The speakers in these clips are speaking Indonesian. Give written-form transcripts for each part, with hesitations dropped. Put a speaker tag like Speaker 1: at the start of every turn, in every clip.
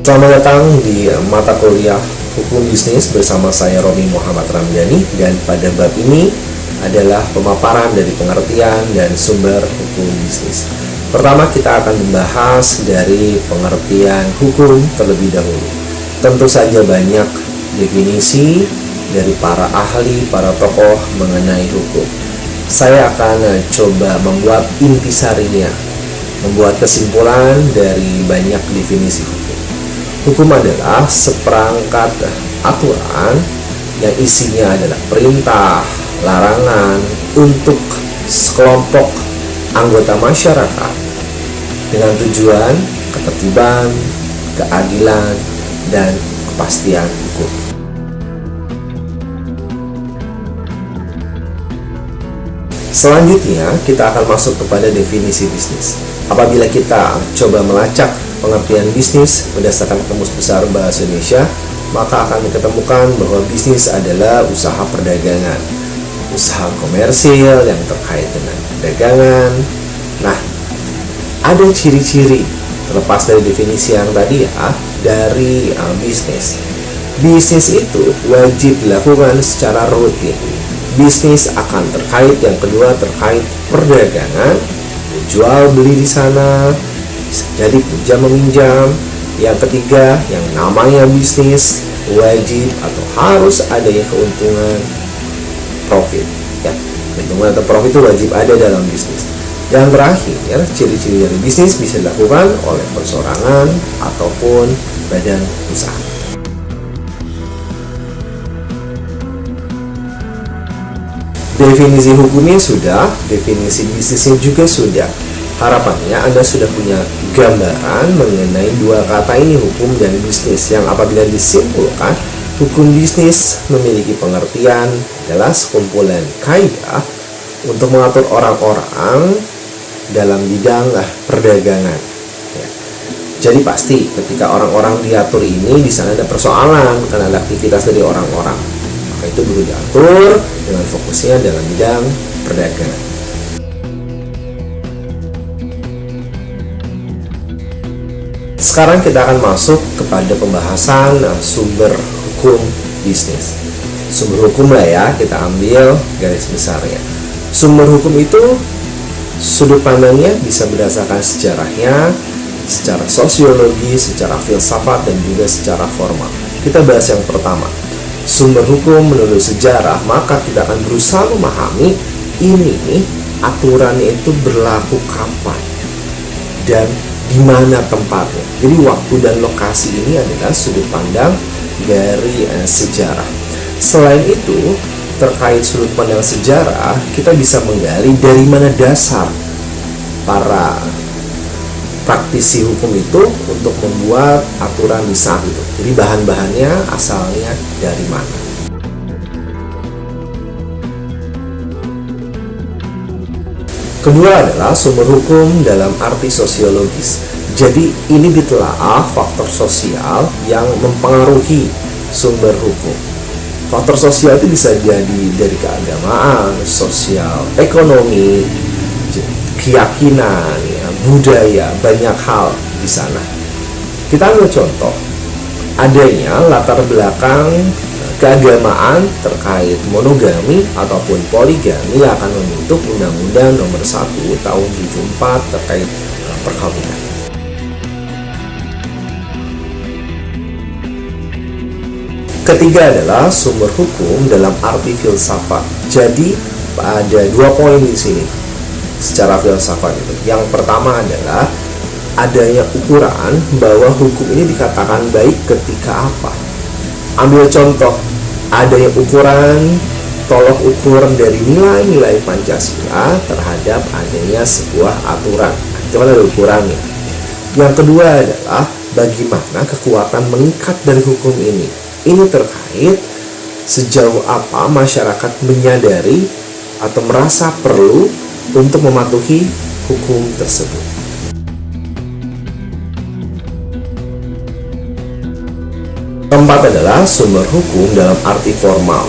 Speaker 1: Selamat datang di mata kuliah Hukum Bisnis bersama saya Romi Muhammad Ramdhani, dan pada bab ini adalah pemaparan dari pengertian dan sumber hukum bisnis. Pertama, kita akan membahas dari pengertian hukum terlebih dahulu. Tentu saja banyak definisi dari para ahli, para tokoh mengenai hukum. Saya akan coba membuat intisarinya, membuat kesimpulan dari banyak definisi hukum. Hukum adalah seperangkat aturan yang isinya adalah perintah, larangan untuk sekelompok anggota masyarakat dengan tujuan ketertiban, keadilan, dan kepastian hukum. Selanjutnya, kita akan masuk kepada definisi bisnis. Apabila kita coba melacak pengertian bisnis berdasarkan Kamus Besar Bahasa Indonesia, maka akan diketemukan bahwa bisnis adalah usaha perdagangan, usaha komersil yang terkait dengan perdagangan. Nah, ada ciri-ciri terlepas dari definisi yang tadi ya, dari bisnis. Bisnis itu wajib dilakukan secara rutin. Bisnis akan terkait, yang kedua terkait perdagangan, jual beli di sana, bisa jadi pinjam meminjam. Yang ketiga, yang namanya bisnis wajib atau harus adanya keuntungan, profit ya. Keuntungan atau profit itu wajib ada dalam bisnis. Yang terakhir, ciri-ciri dari bisnis bisa dilakukan oleh perseorangan ataupun badan usaha. Definisi hukumnya sudah, definisi bisnisnya juga sudah. Harapannya Anda sudah punya gambaran mengenai dua kata ini, hukum dan bisnis, yang apabila disimpulkan, hukum bisnis memiliki pengertian adalah sekumpulan kaidah untuk mengatur orang-orang dalam bidang perdagangan ya. Jadi pasti ketika orang-orang diatur ini, di sana ada persoalan karena ada aktivitas dari orang-orang, maka itu perlu diatur dengan fokusnya dalam bidang perdagangan. Sekarang kita akan masuk kepada pembahasan sumber hukum bisnis. Sumber hukum lah ya, kita ambil garis besarnya. Sumber hukum itu sudut pandangnya bisa berdasarkan sejarahnya, secara sosiologi, secara filsafat, dan juga secara formal. Kita bahas yang pertama, sumber hukum menurut sejarah. Maka kita akan berusaha memahami ini aturannya itu berlaku kapan dan di mana tempatnya. Jadi waktu dan lokasi ini adalah sudut pandang dari sejarah. Selain itu, terkait sudut pandang sejarah, kita bisa menggali dari mana dasar para praktisi hukum itu untuk membuat aturan di saat itu. Jadi bahan-bahannya asalnya dari mana. Kedua adalah sumber hukum dalam arti sosiologis. Jadi ini ditelaah faktor sosial yang mempengaruhi sumber hukum. Faktor sosial itu bisa jadi dari keagamaan, sosial, ekonomi, keyakinan, ya, budaya, banyak hal di sana. Kita ambil contoh, adanya latar belakang keagamaan terkait monogami ataupun poligami akan membentuk Undang-Undang Nomor 1 Tahun 74 terkait perkawinan. Ketiga adalah sumber hukum dalam arti filsafat. Jadi ada dua poin di sini secara filsafat itu. Yang pertama adalah adanya ukuran bahwa hukum ini dikatakan baik ketika apa. Ambil contoh, adanya ukuran tolok ukur dari nilai-nilai Pancasila terhadap adanya sebuah aturan. Itu ada ukurannya. Yang kedua adalah bagaimana kekuatan mengikat dari hukum ini. Ini terkait sejauh apa masyarakat menyadari atau merasa perlu untuk mematuhi hukum tersebut. Keempat adalah sumber hukum dalam arti formal.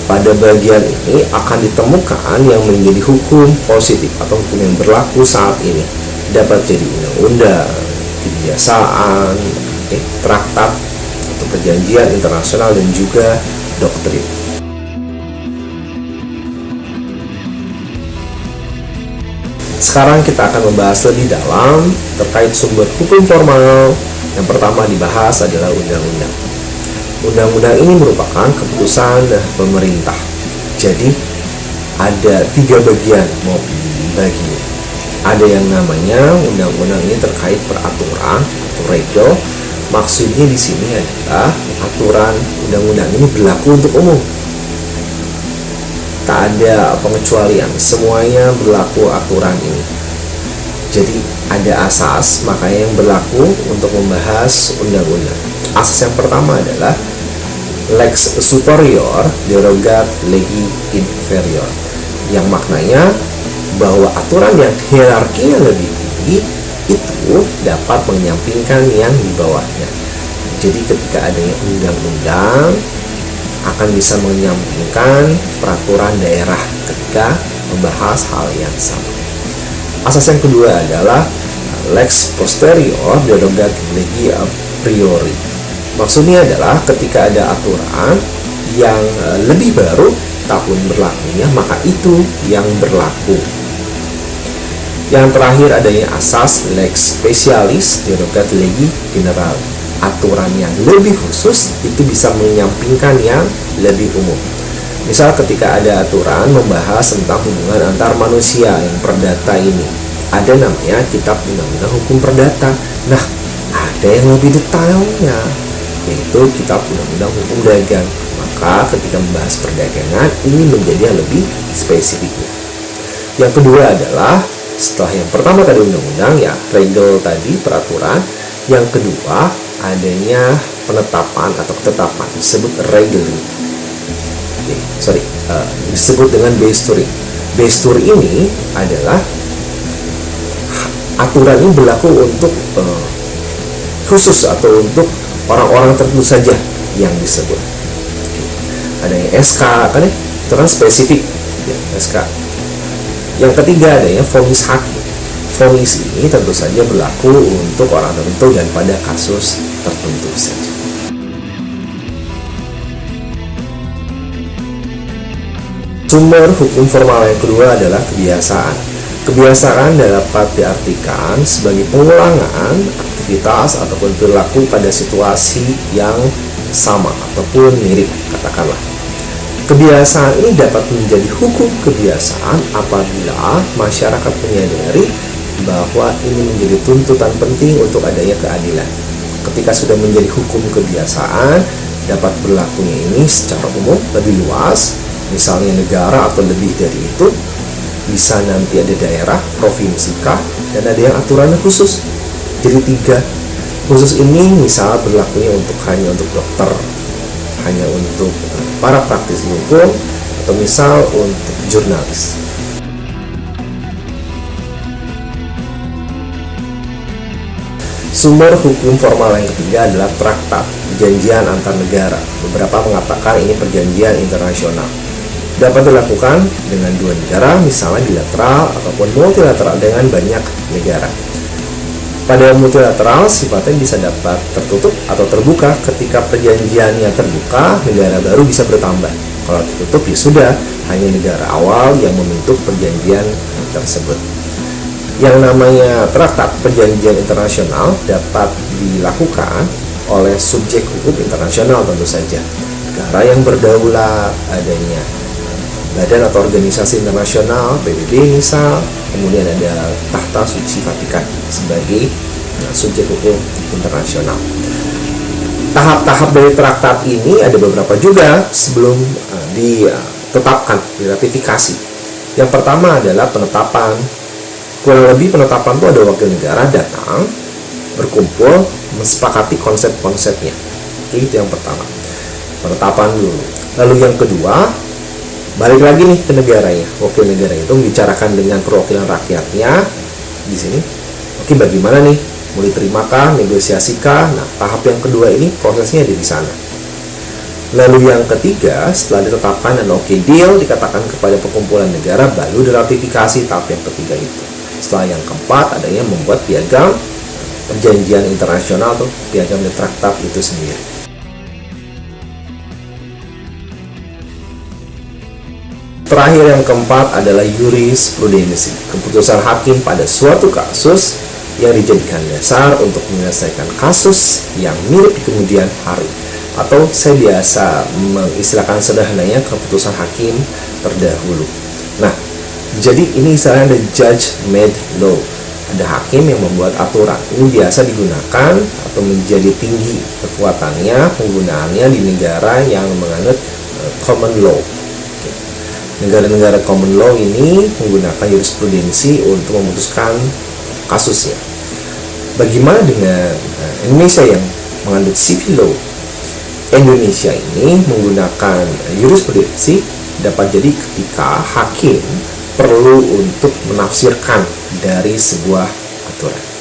Speaker 1: Pada bagian ini akan ditemukan yang menjadi hukum positif atau hukum yang berlaku saat ini. Dapat jadi undang-undang, kebiasaan, traktat atau perjanjian internasional, dan juga doktrin. Sekarang kita akan membahas lebih dalam terkait sumber hukum formal. Yang pertama dibahas adalah undang-undang. Undang-undang ini merupakan keputusan pemerintah. Jadi ada 3 bagian mau baginya. Ada yang namanya undang-undang ini terkait peraturan atau regel. Maksudnya di sini adalah aturan undang-undang ini berlaku untuk umum. Tak ada pengecualian, semuanya berlaku aturan ini. Jadi ada asas, makanya yang berlaku untuk membahas undang-undang. Asas yang pertama adalah lex superior derogat legi inferior, yang maknanya bahwa aturan yang hierarkinya lebih tinggi itu dapat menyampingkan yang di bawahnya. Jadi ketika adanya undang-undang akan bisa menyampingkan peraturan daerah ketika membahas hal yang sama. Asas yang kedua adalah lex posterior derogat legi a priori. Maksudnya adalah ketika ada aturan yang lebih baru tahun berlakunya, maka itu yang berlaku. Yang terakhir adanya asas lex specialis derogat legi general. Aturan yang lebih khusus itu bisa menyampingkan yang lebih umum. Misal ketika ada aturan membahas tentang hubungan antar manusia yang perdata ini, ada namanya kitab undang-undang hukum perdata. Nah, ada yang lebih detailnya, yaitu kitab undang-undang hukum dagang. Maka ketika membahas perdagangan, ini menjadi yang lebih spesifik. Yang kedua adalah setelah yang pertama tadi undang-undang, ya regel tadi peraturan. Yang kedua adanya penetapan atau ketetapan, disebut regeling. Disebut dengan besturi. Besturi ini adalah aturan ini berlaku untuk khusus atau untuk orang-orang tertentu saja yang disebut. Adanya SK kan ya, itu kan spesifik ya, SK. Yang ketiga adanya vonis hakim. Vonis ini tentu saja berlaku untuk orang tertentu dan pada kasus tertentu saja. Sumber hukum formal yang kedua adalah kebiasaan. Kebiasaan dapat diartikan sebagai pengulangan aktivitas ataupun perilaku pada situasi yang sama ataupun mirip, katakanlah. Kebiasaan ini dapat menjadi hukum kebiasaan apabila masyarakat menyadari bahwa ini menjadi tuntutan penting untuk adanya keadilan. Ketika sudah menjadi hukum kebiasaan, dapat berlakunya ini secara umum lebih luas, misalnya negara atau lebih dari itu, bisa nanti ada daerah, provinsi kah, dan ada yang aturannya khusus. Jadi 3. Khusus ini misal berlakunya hanya untuk dokter, hanya untuk para praktisi hukum, atau misal untuk jurnalis. Sumber hukum formal yang ketiga adalah traktat, perjanjian antar negara. Beberapa mengatakan ini perjanjian internasional. Dapat dilakukan dengan 2 negara, misalnya bilateral ataupun multilateral dengan banyak negara. Pada multilateral, sifatnya bisa dapat tertutup atau terbuka. Ketika perjanjiannya terbuka, negara baru bisa bertambah. Kalau tertutup, ya sudah, hanya negara awal yang membentuk perjanjian tersebut. Yang namanya traktat perjanjian internasional dapat dilakukan oleh subjek hukum internasional tentu saja. Negara yang berdaulat, adanya badan atau organisasi internasional, PBB misal, kemudian ada Tahta Suci Vatikan sebagai subjek hukum internasional. Tahap-tahap dari traktat ini ada beberapa juga sebelum ditetapkan, diratifikasi. Yang pertama adalah penetapan. Kurang lebih penetapan itu ada wakil negara datang, berkumpul, mensepakati konsep-konsepnya. Oke, itu yang pertama. Penetapan dulu. Lalu yang kedua, balik lagi nih ke negaranya. Wakil negara itu membicarakan dengan perwakilan rakyatnya di sini. Oke, bagaimana nih? Mau diterimakah, negosiasikah? Nah, tahap yang kedua ini prosesnya ada di sana. Lalu yang ketiga, setelah ditetapkan dan oke deal, dikatakan kepada perkumpulan negara, baru diratifikasi tahap yang ketiga itu. Setelah yang keempat, adanya membuat piagam perjanjian internasional atau piagam dan traktat itu sendiri. Terakhir yang keempat adalah jurisprudensi, keputusan hakim pada suatu kasus yang dijadikan dasar untuk menyelesaikan kasus yang mirip di kemudian hari, atau saya biasa mengistilahkan sederhananya keputusan hakim terdahulu. Nah, jadi ini istilahnya ada judge-made law, ada hakim yang membuat aturan. Ini biasa digunakan atau menjadi tinggi kekuatannya penggunaannya di negara yang menganut common law. Negara-negara common law ini menggunakan jurisprudensi untuk memutuskan kasusnya. Bagaimana dengan Indonesia yang menganut civil law? Indonesia ini menggunakan jurisprudensi dapat jadi ketika hakim perlu untuk menafsirkan dari sebuah aturan.